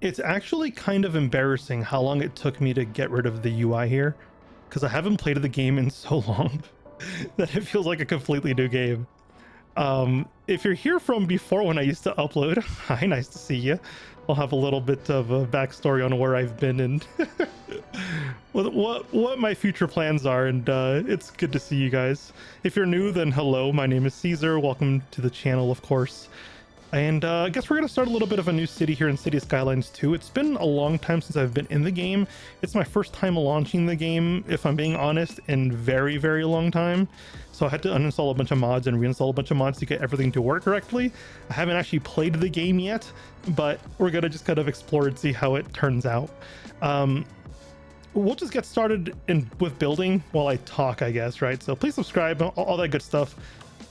It's actually kind of embarrassing how long it took me to get rid of the UI here, because I haven't played the game in so long that it feels like a completely new game. If you're here from before when I used to upload, hi, nice to see you. I'll have a little bit of a backstory on where I've been and what my future plans are, and it's good to see you guys. If you're new, then hello, my name is Caesar. Welcome to the channel, of course. And I guess we're going to start a little bit of a new city here in City Skylines 2. It's been a long time since I've been in the game. It's my first time launching the game, if I'm being honest, in very long time. So I had to uninstall a bunch of mods and reinstall a bunch of mods to get everything to work correctly. I haven't actually played the game yet, but we're going to just kind of explore and see how it turns out. We'll just get started with building while I talk, I guess, right? So please subscribe, all that good stuff,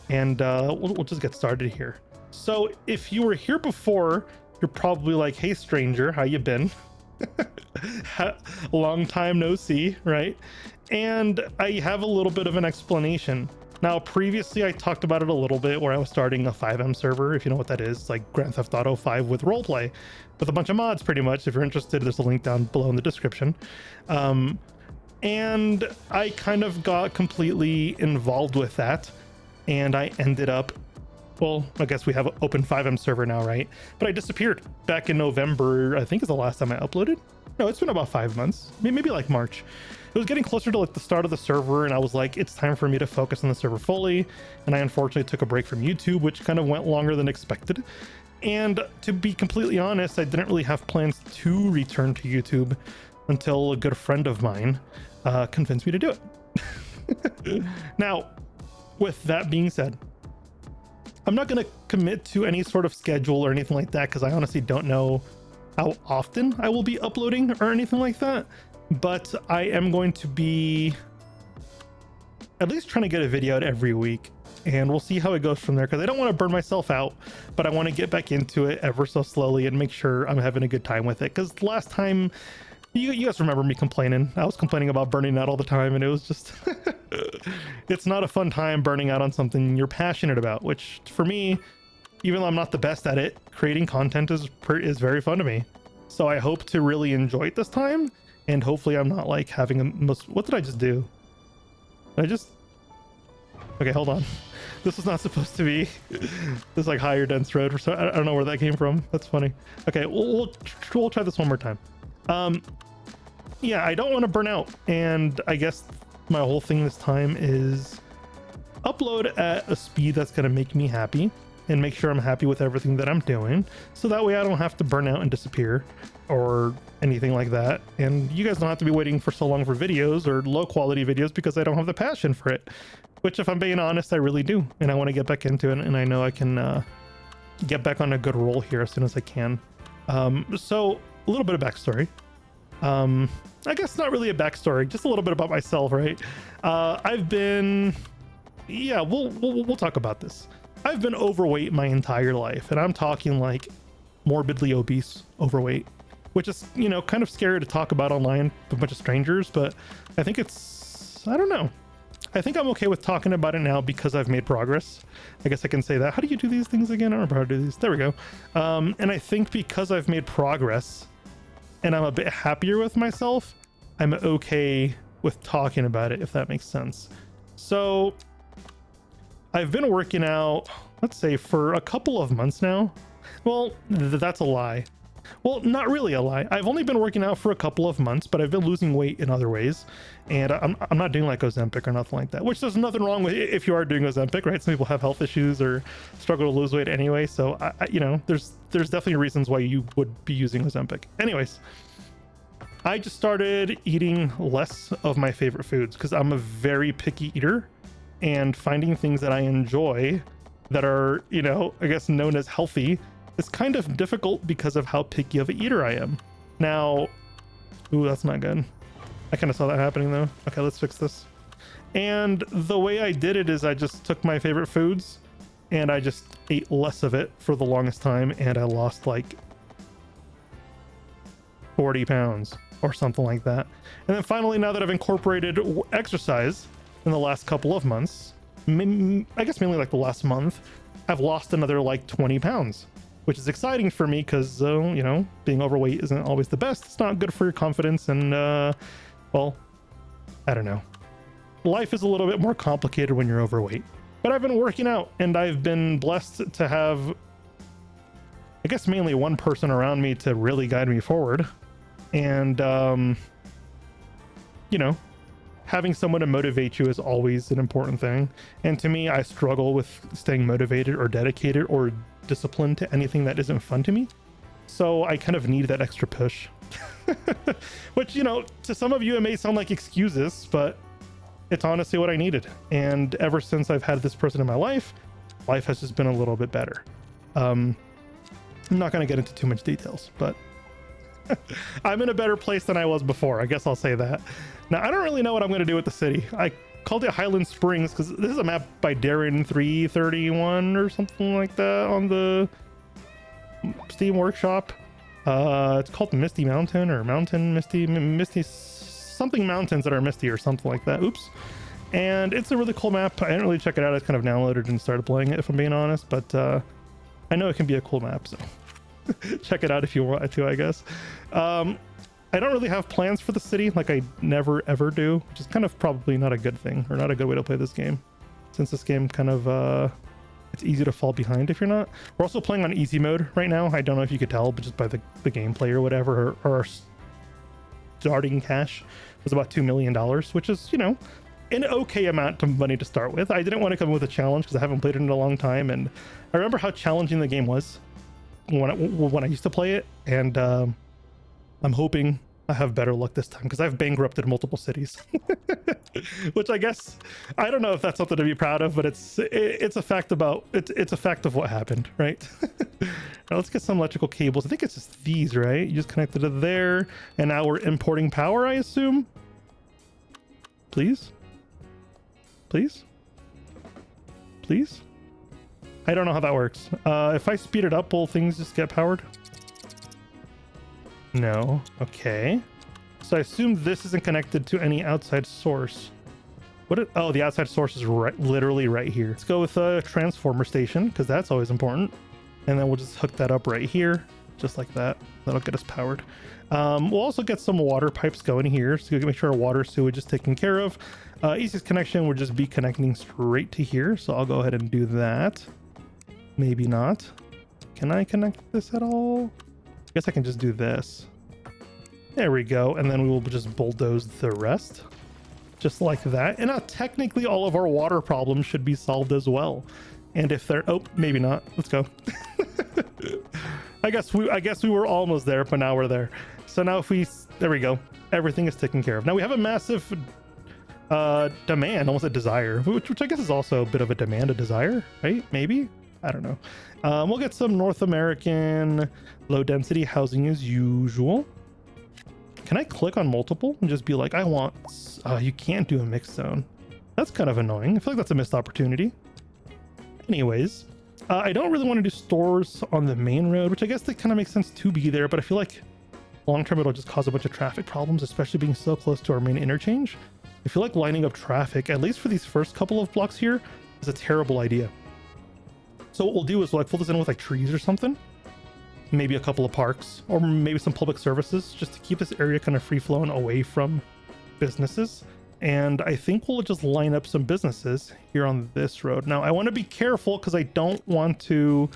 and we'll just get started here. So if you were here before, you're probably like, hey stranger, how you been? Long time no see, right? And I have a little bit of an explanation. Now, previously I talked about it a little bit where I was starting a FiveM server, if you know what that is, like Grand Theft Auto 5 with roleplay, with a bunch of mods pretty much. If you're interested, there's a link down below in the description. And I kind of got completely involved with that, and I ended up, well, I guess we have an open FiveM server now, right? But I disappeared back in November, I think is the last time I uploaded. No, it's been about 5 months, maybe like March. It was getting closer to like the start of the server, and I was like, it's time for me to focus on the server fully. And I unfortunately took a break from YouTube, which kind of went longer than expected. And to be completely honest, I didn't really have plans to return to YouTube until a good friend of mine convinced me to do it. Now, with that being said, I'm not going to commit to any sort of schedule or anything like that, because I honestly don't know how often I will be uploading or anything like that. But I am going to be at least trying to get a video out every week, and we'll see how it goes from there, because I don't want to burn myself out, but I want to get back into it ever so slowly and make sure I'm having a good time with it. Because last time, you guys remember me complaining. I was complaining about burning out all the time, and it was just it's not a fun time burning out on something you're passionate about, which for me, even though I'm not the best at it, creating content is very fun to me. So I hope to really enjoy it this time, and hopefully I'm not like having a what did I just do? Okay, hold on. This was not supposed to be this like higher dense road, so I don't know where that came from. That's funny. Okay, we'll try this one more time. Yeah, I don't want to burn out, and I guess my whole thing this time is upload at a speed that's going to make me happy and make sure I'm happy with everything that I'm doing, so that way I don't have to burn out and disappear or anything like that. And you guys don't have to be waiting for so long for videos or low quality videos because I don't have the passion for it, which, if I'm being honest, I really do, and I want to get back into it, and I know I can get back on a good roll here as soon as I can. So a little bit of backstory. I guess not really a backstory, just a little bit about myself, right? I've been, yeah, we'll talk about this. I've been overweight my entire life, and I'm talking like morbidly obese overweight, which is, you know, kind of scary to talk about online with a bunch of strangers, but I think I don't know. I think I'm okay with talking about it now because I've made progress. I guess I can say that. How do you do these things again? I don't remember how to do these. There we go. And I think because I've made progress and I'm a bit happier with myself, I'm okay with talking about it, if that makes sense. So I've been working out, let's say, for a couple of months now. Well, that's a lie. Well, not really a lie. I've only been working out for a couple of months, but I've been losing weight in other ways. And I'm not doing like Ozempic or nothing like that, which there's nothing wrong with if you are doing Ozempic, right? Some people have health issues or struggle to lose weight anyway. So, you know, there's definitely reasons why you would be using Ozempic. Anyways, I just started eating less of my favorite foods because I'm a very picky eater, and finding things that I enjoy that are, you know, I guess known as healthy, it's kind of difficult because of how picky of an eater I am. Now, ooh, that's not good. I kind of saw that happening though. Okay, let's fix this. And the way I did it is I just took my favorite foods and I just ate less of it for the longest time, and I lost like 40 pounds or something like that. And then finally, now that I've incorporated exercise in the last couple of months, I guess mainly like the last month, I've lost another like 20 pounds. which is exciting for me because, you know, being overweight isn't always the best. It's not good for your confidence. And, well, I don't know. Life is a little bit more complicated when you're overweight. But I've been working out, and I've been blessed to have, I guess, mainly one person around me to really guide me forward. And, you know, having someone to motivate you is always an important thing. And to me, I struggle with staying motivated or dedicated or disciplined to anything that isn't fun to me. So I kind of need that extra push. Which, you know, to some of you, it may sound like excuses, but it's honestly what I needed. And ever since I've had this person in my life has just been a little bit better. I'm not going to get into too much details, but I'm in a better place than I was before. I guess I'll say that. Now, I don't really know what I'm going to do with the city. I called it Highland Springs because this is a map by Darren331 or something like that on the Steam Workshop. It's called Misty Mountain or Mountain Misty, something mountains that are misty or something like that. Oops. And it's a really cool map. I didn't really check it out. I kind of downloaded and started playing it, if I'm being honest, but I know it can be a cool map, so check it out if you want to, I guess. I don't really have plans for the city, like I never ever do, which is kind of probably not a good thing, or not a good way to play this game, since this game kind of it's easy to fall behind if you're not. We're also playing on easy mode right now. I don't know if you could tell, but just by the gameplay or whatever, our starting cash was about $2 million, which is, you know, an okay amount of money to start with. I didn't want to come with a challenge because I haven't played it in a long time, and I remember how challenging the game was when I used to play it, and I'm hoping I have better luck this time because I've bankrupted multiple cities. Which I guess, I don't know if that's something to be proud of, but it's a fact about it's a fact of what happened, right? Now let's get some electrical cables. I think it's just these, right? You just connected it there, and now we're importing power, I assume. Please please I don't know how that works. If I speed it up, will things just get powered? No. Okay. So I assume this isn't connected to any outside source. Oh, the outside source is literally right here. Let's go with a transformer station because that's always important. And then we'll just hook that up right here, just like that. That'll get us powered. We'll also get some water pipes going here, so make sure our water sewage is taken care of. Easiest connection would just be connecting straight to here. So I'll go ahead and do that. Maybe not. Can I connect this at all? I guess I can just do this. There we go. And then we will just bulldoze the rest. Just like that. And now technically all of our water problems should be solved as well. And if they're, oh, maybe not. Let's go. I guess we were almost there, but now we're there. So now there we go. Everything is taken care of. Now we have a massive demand, almost a desire, which I guess is also a bit of a demand, a desire, right? Maybe? I don't know. We'll get some North American low density housing as usual. Can I click on multiple and just be like, I want, you can't do a mixed zone. That's kind of annoying. I feel like that's a missed opportunity. Anyways, I don't really want to do stores on the main road, which I guess that kind of makes sense to be there, but I feel like long term it'll just cause a bunch of traffic problems, especially being so close to our main interchange. I feel like lining up traffic, at least for these first couple of blocks here, is a terrible idea. So what we'll do is we'll like fill this in with like trees or something, maybe a couple of parks, or maybe some public services, just to keep this area kind of free flowing away from businesses. And I think we'll just line up some businesses here on this road. Now I want to be careful because I don't want to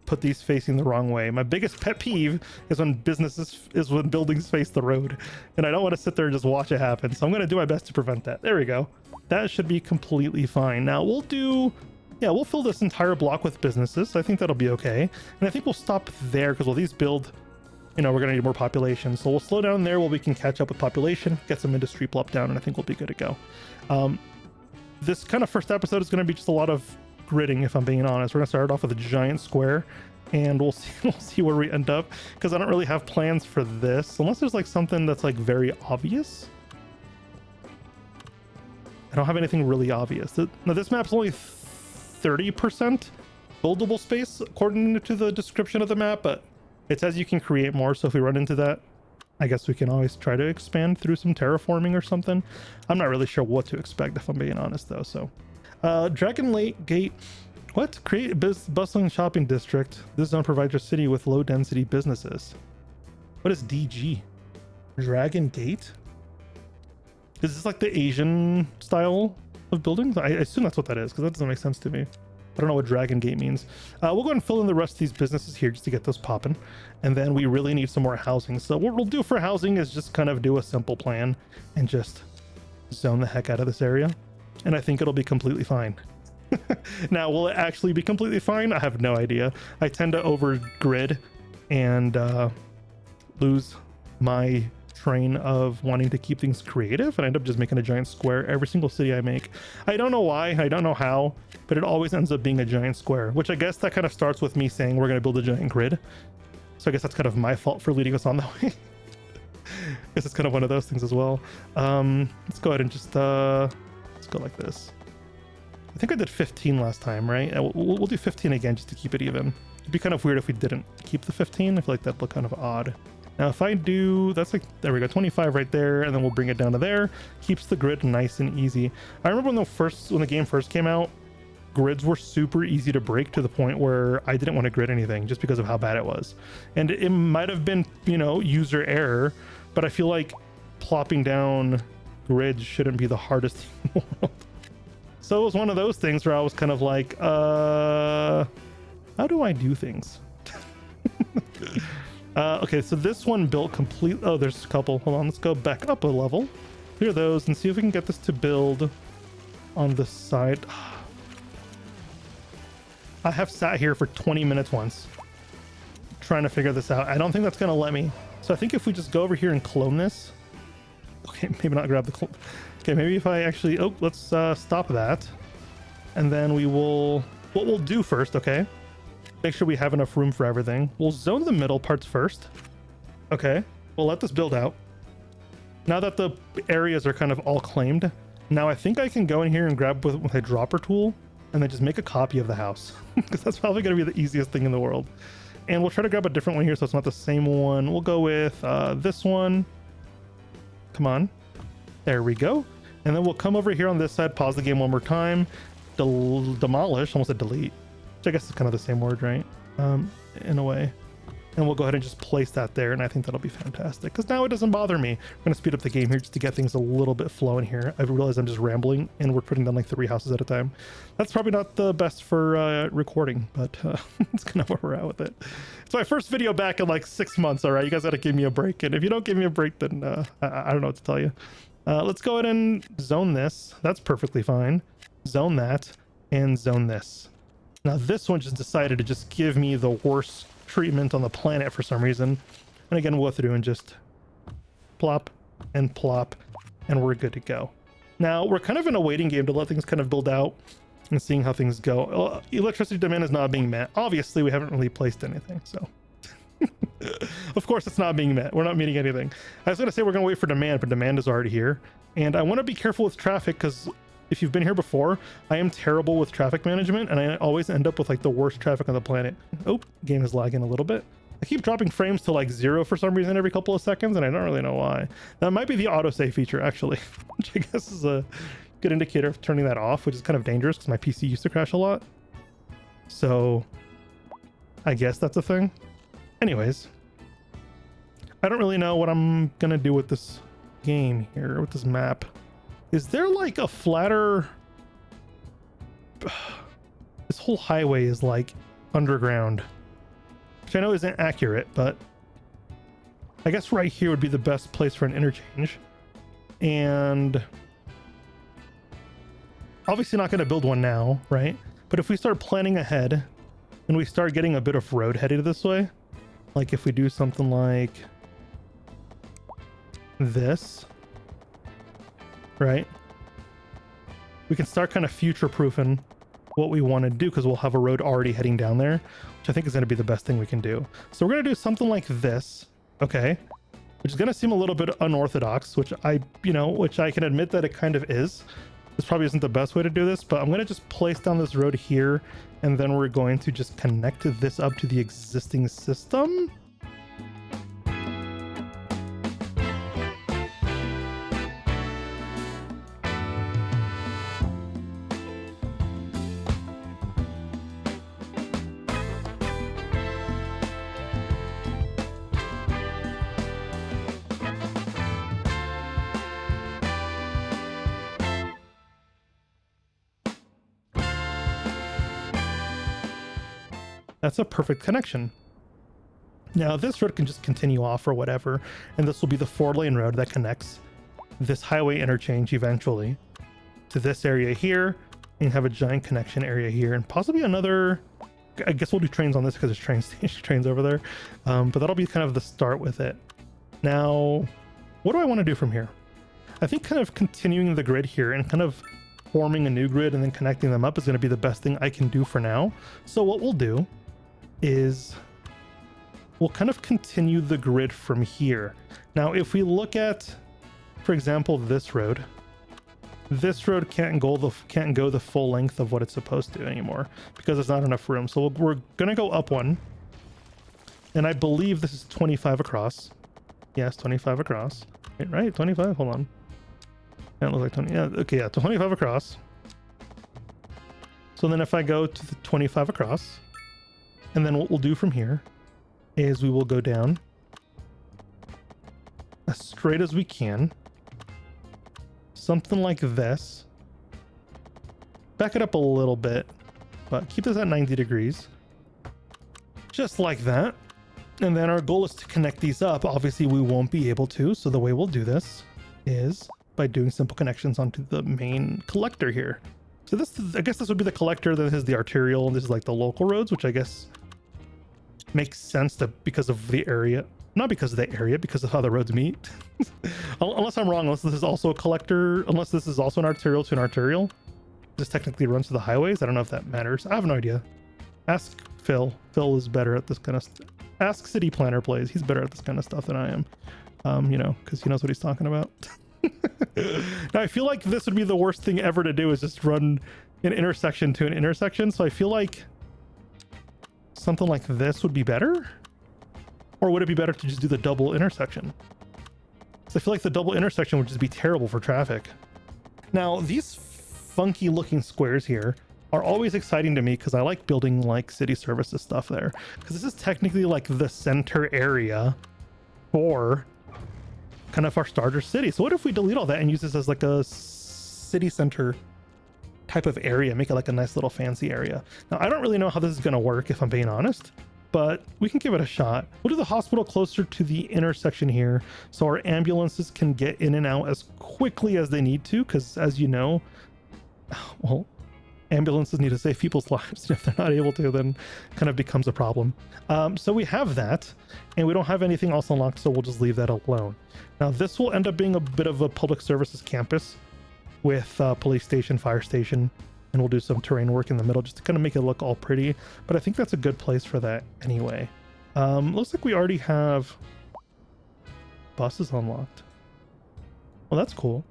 put these facing the wrong way. My biggest pet peeve is when buildings face the road, and I don't want to sit there and just watch it happen. So I'm going to do my best to prevent that. There we go. That should be completely fine. Now we'll fill this entire block with businesses. I think that'll be okay. And I think we'll stop there because, well, these build, you know, we're going to need more population. So we'll slow down there while we can catch up with population, get some industry plop down, and I think we'll be good to go. This kind of first episode is going to be just a lot of gridding, if I'm being honest. We're going to start off with a giant square, and we'll see where we end up, because I don't really have plans for this, unless there's like something that's like very obvious. I don't have anything really obvious. Now this map's only 30% buildable space according to the description of the map, but it says you can create more, so if we run into that, I guess we can always try to expand through some terraforming or something. I'm not really sure what to expect, if I'm being honest, though. So Dragon Lake Gate, What? Create a bustling shopping district. This zone provides your city with low density businesses. What is DG? Dragon Gate? Is this like the Asian style of buildings? I assume that's what that is, because that doesn't make sense to me. I don't know what Dragon Gate means. We'll go ahead and fill in the rest of these businesses here just to get those popping. And then we really need some more housing. So what we'll do for housing is just kind of do a simple plan and just zone the heck out of this area. And I think it'll be completely fine. Now, will it actually be completely fine? I have no idea. I tend to overgrid and lose my train of wanting to keep things creative, and I end up just making a giant square every single city I make. I don't know why, I don't know how, but it always ends up being a giant square, which I guess that kind of starts with me saying we're going to build a giant grid. So I guess that's kind of my fault for leading us on that way. I guess it's kind of one of those things as well. Let's go ahead and just let's go like this. I think I did 15 last time, right? We'll do 15 again just to keep it even. It'd be kind of weird if we didn't keep the 15. I feel like that'd look kind of odd. Now, if I do, that's like, there we go, 25 right there, and then we'll bring it down to there. Keeps the grid nice and easy. I remember when the game first came out, grids were super easy to break to the point where I didn't want to grid anything just because of how bad it was. And it might have been, you know, user error, but I feel like plopping down grids shouldn't be the hardest thing in the world. So it was one of those things where I was kind of like, how do I do things? Okay, so this one built complete. Oh, there's a couple. Hold on, let's go back up a level. Clear those and see if we can get this to build on the side. I have sat here for 20 minutes once trying to figure this out. I don't think that's going to let me. So I think if we just go over here and clone this. Okay, maybe not grab the clone. Okay, maybe if I actually... Oh, let's stop that. And then we will... What we'll do first, okay? Make sure we have enough room for everything. We'll zone the middle parts first. Okay, we'll let this build out. Now that the areas are kind of all claimed, now I think I can go in here and grab with a dropper tool and then just make a copy of the house. Because that's probably going to be the easiest thing in the world. And we'll try to grab a different one here so it's not the same one. We'll go with this one. Come on. There we go. And then we'll come over here on this side, pause the game one more time, demolish, almost a delete. Which I guess is kind of the same word, right? In a way. And we'll go ahead and just place that there, and I think that'll be fantastic. Because now it doesn't bother me. I'm going to speed up the game here just to get things a little bit flowing here. I realize I'm just rambling, and we're putting down like 3 houses at a time. That's probably not the best for recording, but it's kind of where we're at with it. It's my first video back in like 6 months, all right? You guys got to give me a break, and if you don't give me a break, then I don't know what to tell you. Let's go ahead and zone this. That's perfectly fine. Zone that, and zone this. Now this one just decided to just give me the worst treatment on the planet for some reason. And again, we'll go through and just plop and plop, and we're good to go. Now we're kind of in a waiting game to let things kind of build out and seeing how things go. Electricity demand is not being met. Obviously, we haven't really placed anything, so. Of course it's not being met. We're not meeting anything. I was going to say we're going to wait for demand, but demand is already here. And I want to be careful with traffic because if you've been here before, I am terrible with traffic management and I always end up with like the worst traffic on the planet. Oh, game is lagging a little bit. I keep dropping frames to like 0 for some reason every couple of seconds and I don't really know why. That might be the autosave feature actually, which I guess is a good indicator of turning that off, which is kind of dangerous because my PC used to crash a lot. So I guess that's a thing. Anyways, I don't really know what I'm gonna do with this game here, with this map. Is there like a flatter... This whole highway is like underground, which I know isn't accurate, but I guess right here would be the best place for an interchange. And obviously not going to build one now, right? But if we start planning ahead and we start getting a bit of road headed this way, like if we do something like this, right? We can start kind of future-proofing what we want to do because we'll have a road already heading down there, which I think is going to be the best thing we can do. So we're going to do something like this, okay? Which is going to seem a little bit unorthodox, which I can admit that it kind of is. This probably isn't the best way to do this, but I'm going to just place down this road here, and then we're going to just connect this up to the existing system. That's a perfect connection. Now this road can just continue off or whatever, and this will be the 4-lane road that connects this highway interchange eventually to this area here, and have a giant connection area here, and possibly another. I guess we'll do trains on this because there's trains over there, but that'll be kind of the start with it. Now, what do I want to do from here? I think kind of continuing the grid here and kind of forming a new grid and then connecting them up is going to be the best thing I can do for now. So what we'll do is we'll kind of continue the grid from here. Now, if we look at, for example, this road can't go the full length of what it's supposed to anymore because there's not enough room. So we're gonna go up one, and I believe this is 25 across. Yes, 25 across. Right? 25. Hold on. That looks like 20. Yeah. Okay. Yeah. 25 across. So then if I go to the 25 across, and then what we'll do from here is we will go down as straight as we can. Something like this. Back it up a little bit, but keep this at 90 degrees. Just like that. And then our goal is to connect these up. Obviously, we won't be able to. So the way we'll do this is by doing simple connections onto the main collector here. So this, I guess this would be the collector. This is the arterial, and this is like the local roads, which I guess makes sense because of the area. Not because of the area, because of how the roads meet. Unless I'm wrong, unless this is also a collector, unless this is also an arterial to an arterial. This technically runs to the highways. I don't know if that matters. I have no idea. Ask Phil. Phil is better at this kind of stuff. Ask City Planner Plays. He's better at this kind of stuff than I am. You know, because he knows what he's talking about. Now, I feel like this would be the worst thing ever to do is just run an intersection to an intersection. So I feel like something like this would be better. Or would it be better to just do the double intersection? So I feel like the double intersection would just be terrible for traffic. Now, these funky looking squares here are always exciting to me because I like building like city services stuff there. Because this is technically like the center area for kind of our starter city. So what if we delete all that and use this as like a city center type of area, make it like a nice little fancy area? Now, I don't really know how this is going to work if I'm being honest, but we can give it a shot. We'll do the hospital closer to the intersection here so our ambulances can get in and out as quickly as they need to, because as you know, well, ambulances need to save people's lives. If they're not able to, then kind of becomes a problem. So we have that, and we don't have anything else unlocked, so we'll just leave that alone. Now this will end up being a bit of a public services campus with police station, fire station, and we'll do some terrain work in the middle just to kind of make it look all pretty. But I think that's a good place for that anyway. Looks like we already have buses unlocked. Well, that's cool.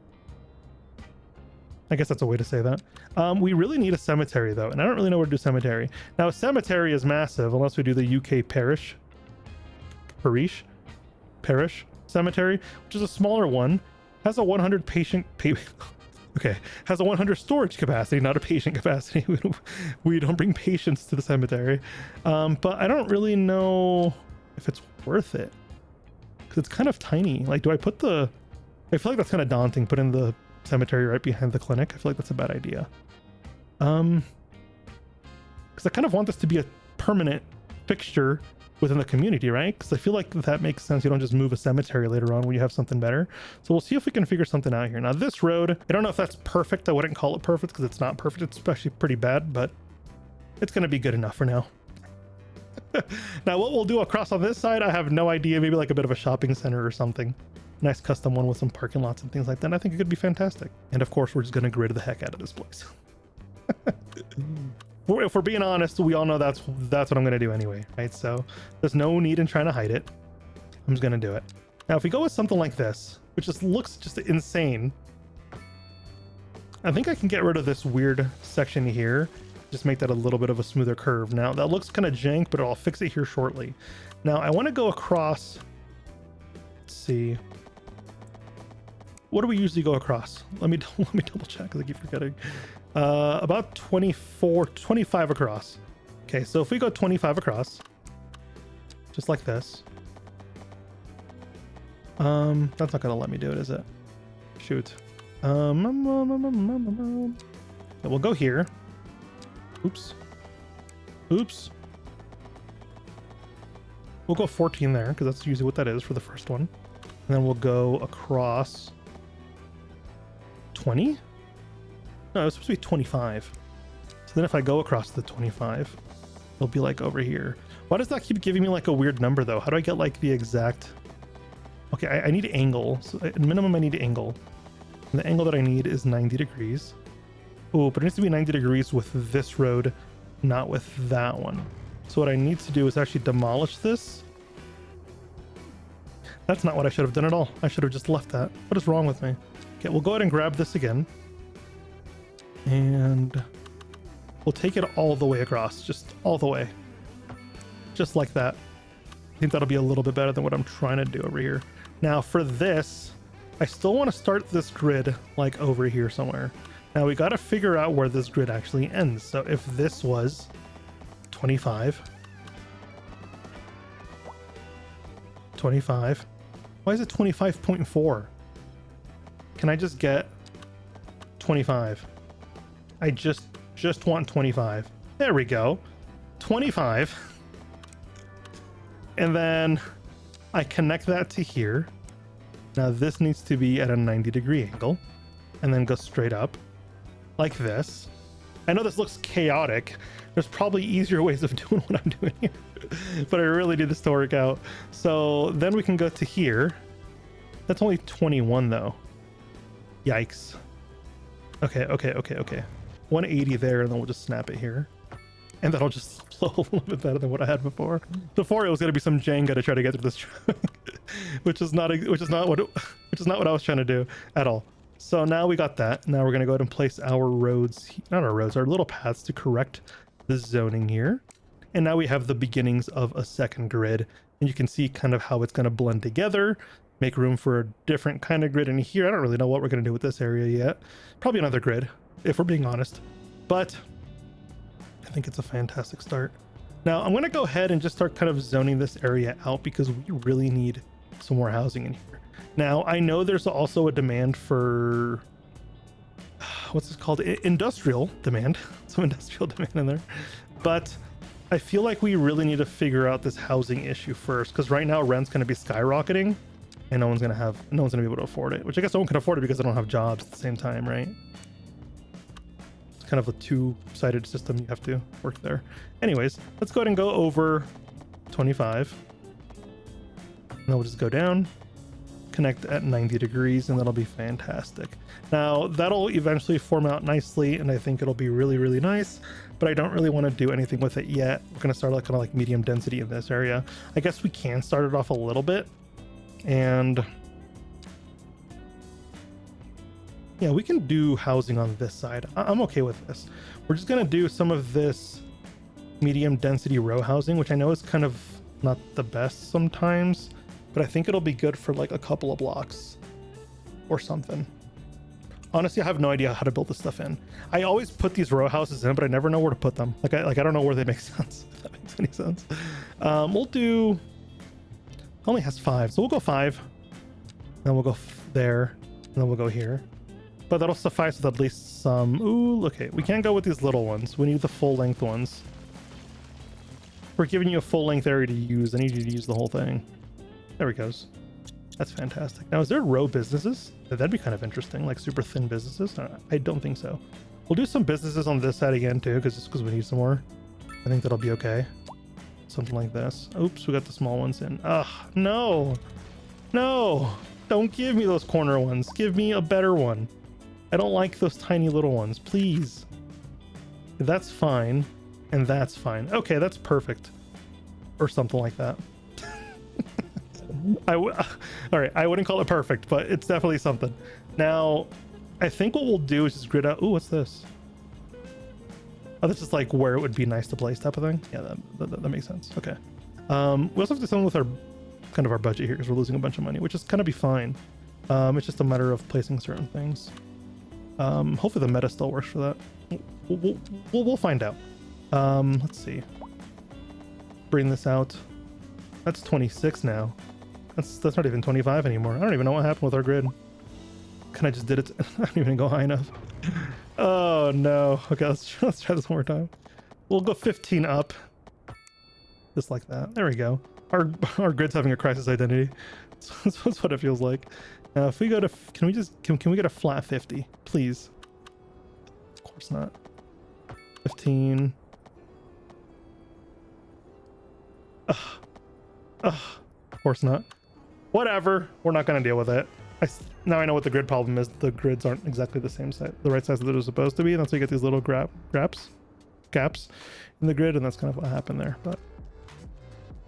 I guess that's a way to say that. We really need a cemetery though, and I don't really know where to do cemetery. Now a cemetery is massive unless we do the UK parish cemetery, which is a smaller one, has a 100 has a 100 storage capacity, not a patient capacity. We don't bring patients to the cemetery. But I don't really know if it's worth it because it's kind of tiny. Like, do I put I feel like that's kind of daunting, putting the cemetery right behind the clinic. I feel like that's a bad idea. Because I kind of want this to be a permanent fixture within the community, right? Because I feel like that makes sense. You don't just move a cemetery later on when you have something better. So we'll see if we can figure something out here. Now this road, I don't know if that's perfect. I wouldn't call it perfect because it's not perfect. It's actually pretty bad, but it's going to be good enough for now. Now what we'll do across on this side, I have no idea. Maybe like a bit of a shopping center or something. Nice custom one with some parking lots and things like that. I think it could be fantastic. And of course, we're just going to grid the heck out of this place. If we're being honest, we all know that's what I'm going to do anyway, right? So there's no need in trying to hide it. I'm just going to do it. Now, if we go with something like this, which just looks just insane, I think I can get rid of this weird section here. Just make that a little bit of a smoother curve. Now, that looks kind of jank, but I'll fix it here shortly. Now, I want to go across. Let's see. What do we usually go across? Let me double check because I keep forgetting. About 25 across. Okay, so if we go 25 across, just like this. That's not gonna let me do it, is it? Shoot. We'll go here. Oops. We'll go 14 there because that's usually what that is for the first one. And then we'll go across 20? No, it's supposed to be 25. So then if I go across the 25, it'll be like over here. Why does that keep giving me like a weird number though? How do I get like the exact... Okay, I need angle. So at minimum I need angle. And the angle that I need is 90 degrees. Oh, but it needs to be 90 degrees with this road, not with that one. So what I need to do is actually demolish this. That's not what I should have done at all. I should have just left that. What is wrong with me? Okay, we'll go ahead and grab this again. And we'll take it all the way across, just all the way. Just like that. I think that'll be a little bit better than what I'm trying to do over here. Now for this, I still want to start this grid like over here somewhere. Now we got to figure out where this grid actually ends. So if this was 25, 25, why is it 25.4? Can I just get 25? I just want 25. There we go. 25. And then I connect that to here. Now this needs to be at a 90-degree angle and then go straight up like this. I know this looks chaotic. There's probably easier ways of doing what I'm doing here, but I really need this to work out. So then we can go to here. That's only 21 though. Yikes. Okay. 180 there, and then we'll just snap it here. And that'll just flow a little bit better than what I had before. Before it was gonna be some Jenga to try to get through this track, which is not what I was trying to do at all. So now we got that. Now we're gonna go ahead and place our roads, not our roads, our little paths to correct the zoning here. And now we have the beginnings of a second grid, and you can see kind of how it's gonna blend together, make room for a different kind of grid in here. I don't really know what we're gonna do with this area yet. Probably another grid, if we're being honest. But I think it's a fantastic start. Now I'm going to go ahead and just start kind of zoning this area out because we really need some more housing in here. Now I know there's also a demand for what's this called? Industrial demand. Some industrial demand in there. But I feel like we really need to figure out this housing issue first, because right now rent's going to be skyrocketing and no one's going to be able to afford it, which I guess no one can afford it because they don't have jobs at the same time, right? Kind of a two-sided system. You have to work there. Anyways, let's go ahead and go over 25. And then we'll just go down, connect at 90 degrees, and that'll be fantastic. Now that'll eventually form out nicely, and I think it'll be really, really nice, but I don't really want to do anything with it yet. We're going to start like kind of like medium density in this area. I guess we can start it off a little bit, and yeah, we can do housing on this side. I'm okay with this. We're just going to do some of this medium density row housing, which I know is kind of not the best sometimes, but I think it'll be good for like a couple of blocks or something. Honestly, I have no idea how to build this stuff in. I always put these row houses in, but I never know where to put them. I don't know where they make sense, if that makes any sense. We'll do, only has 5, so we'll go 5. Then we'll go there, and then we'll go here. But that'll suffice with at least some. Ooh, okay. We can't go with these little ones. We need the full length ones. We're giving you a full length area to use. I need you to use the whole thing. There it goes. That's fantastic. Now, is there row businesses? That'd be kind of interesting, like super thin businesses. I don't think so. We'll do some businesses on this side again too, just because we need some more. I think that'll be okay. Something like this. Oops, we got the small ones in. Ugh, no. No. Don't give me those corner ones. Give me a better one. I don't like those tiny little ones, please. That's fine, and that's fine. Okay, that's perfect. Or something like that. All right, I wouldn't call it perfect, but it's definitely something. Now, I think what we'll do is just grid out. Ooh, what's this? Oh, this is like where it would be nice to place type of thing. Yeah, that makes sense. Okay. We also have to do something with our kind of our budget here because we're losing a bunch of money, which is gonna be fine. It's just a matter of placing certain things. Hopefully the meta still works for that. We'll find out. Let's see. Bring this out. That's 26 now. That's not even 25 anymore. I don't even know what happened with our grid. Kind of just did it. I didn't even go high enough. Oh no. Okay, let's try this one more time. We'll go 15 up. Just like that. There we go. our grid's having a crisis identity. That's what it feels like. If we go to, can we get a flat 50, please? Of course not. 15. Of course not. Whatever. We're not going to deal with it. Now I know what the grid problem is. The grids aren't exactly the same size, the right size that they're supposed to be. And that's why you get these little gaps in the grid. And that's kind of what happened there. But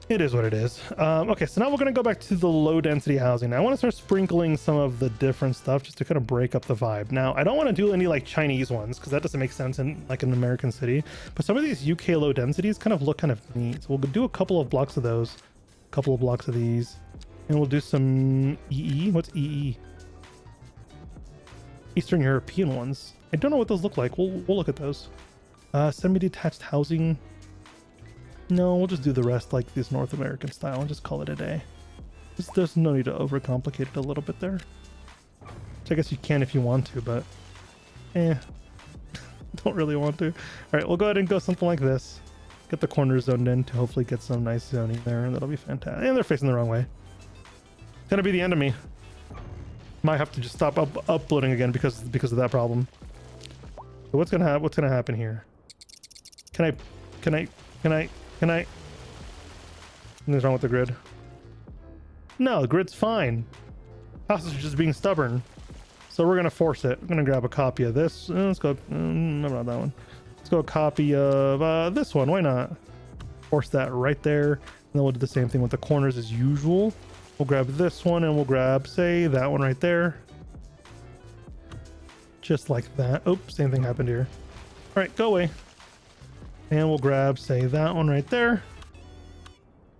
it is what it is. Okay, so now we're going to go back to the low density housing. Now I want to start sprinkling some of the different stuff just to kind of break up the vibe. Now I don't want to do any like Chinese ones because that doesn't make sense in like an American city. But some of these UK low densities kind of look kind of neat. So we'll do a couple of blocks of those, a couple of blocks of these, and we'll do some EE. What's EE? Eastern European ones. I don't know what those look like. We'll look at those. Semi-detached housing. No, we'll just do the rest like this North American style and just call it a day. There's no need to overcomplicate it a little bit there. Which I guess you can if you want to, but don't really want to. All right, we'll go ahead and go something like this. Get the corners zoned in to hopefully get some nice zoning there, and that'll be fantastic. And they're facing the wrong way. It's gonna be the end of me. Might have to just stop uploading again because of that problem. So what's gonna happen here? Can I? What's wrong with the grid? No, the grid's fine. Houses are just being stubborn. So we're gonna force it. I'm gonna grab a copy of this. Let's go. No, not that one. Let's go a copy of this one. Why not? Force that right there. And then we'll do the same thing with the corners as usual. We'll grab this one and we'll grab, say, that one right there. Just like that. Oh, same thing happened here. All right, go away. And we'll grab, say, that one right there.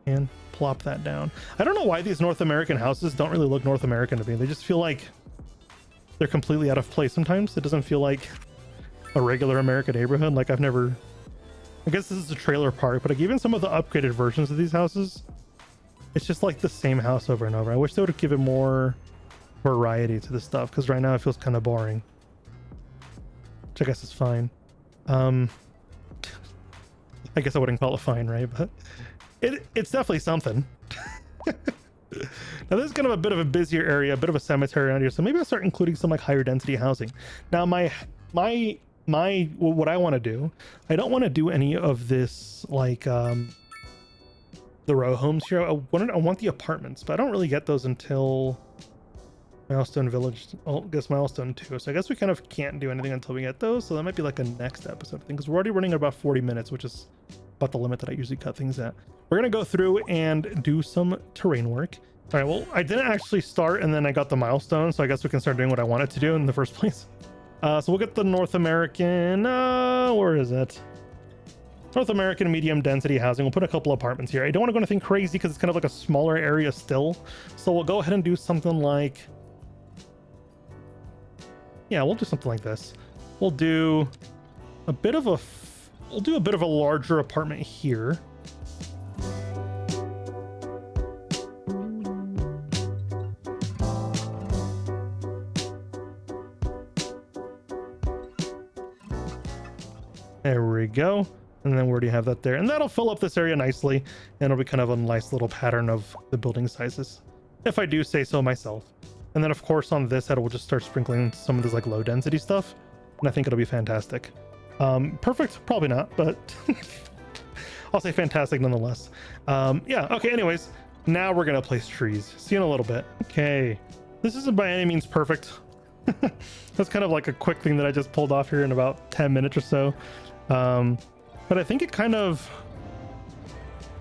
And plop that down. I don't know why these North American houses don't really look North American to me. They just feel like they're completely out of place sometimes. It doesn't feel like a regular American neighborhood. Like I guess this is a trailer park, but like even some of the upgraded versions of these houses, it's just like the same house over and over. I wish they would give it more variety to the stuff, because right now it feels kind of boring. Which I guess is fine. I guess I wouldn't call it fine, right? But it's definitely something. Now this is kind of a bit of a busier area, a bit of a cemetery around here, so maybe I'll start including some like higher density housing. Now what I want to do, I don't want to do any of this like the row homes here. I want the apartments, but I don't really get those until Milestone Village. I guess Milestone 2. So I guess we kind of can't do anything until we get those. So that might be like a next episode thing, because we're already running about 40 minutes, which is about the limit that I usually cut things at. We're gonna go through and do some terrain work. All right, well, I didn't actually start and then I got the milestone, so I guess we can start doing what I wanted to do in the first place. So we'll get the North American, where is it? North American medium density housing. We'll put a couple apartments here. I don't want to go anything crazy because it's kind of like a smaller area still. So we'll go ahead and do something like, yeah, we'll do something like this. We'll do a bit of a larger apartment here. There we go. And then we already have that there. And that'll fill up this area nicely. And it'll be kind of a nice little pattern of the building sizes, if I do say so myself. And then of course on this head, we'll just start sprinkling some of this like low density stuff. And I think it'll be fantastic. Perfect? Probably not, but I'll say fantastic nonetheless. Yeah, okay, anyways, now we're gonna place trees. See you in a little bit. Okay, this isn't by any means perfect. That's kind of like a quick thing that I just pulled off here in about 10 minutes or so. But I think it kind of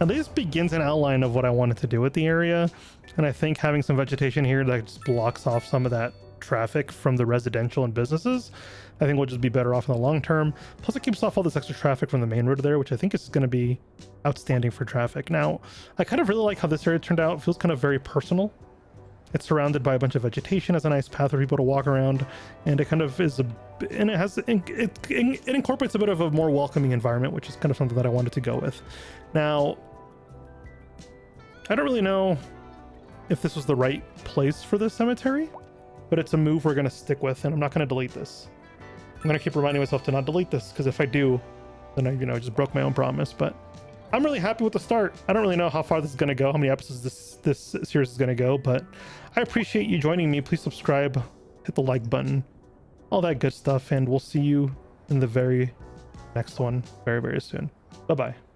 at least begins an outline of what I wanted to do with the area. And I think having some vegetation here that just blocks off some of that traffic from the residential and businesses, I think we'll just be better off in the long term. Plus it keeps off all this extra traffic from the main road there, which I think is going to be outstanding for traffic. Now, I kind of really like how this area turned out. It feels kind of very personal. It's surrounded by a bunch of vegetation, has a nice path for people to walk around, and it kind of is it incorporates a bit of a more welcoming environment, which is kind of something that I wanted to go with. Now, I don't really know if this was the right place for this cemetery, but it's a move we're going to stick with, and I'm not going to delete this. I'm going to keep reminding myself to not delete this, because if I do, then I just broke my own promise. But I'm really happy with the start. I don't really know how far this is going to go, how many episodes this series is going to go, but I appreciate you joining me. Please subscribe, hit the like button, all that good stuff, and we'll see you in the very next one very, very soon. Bye-bye.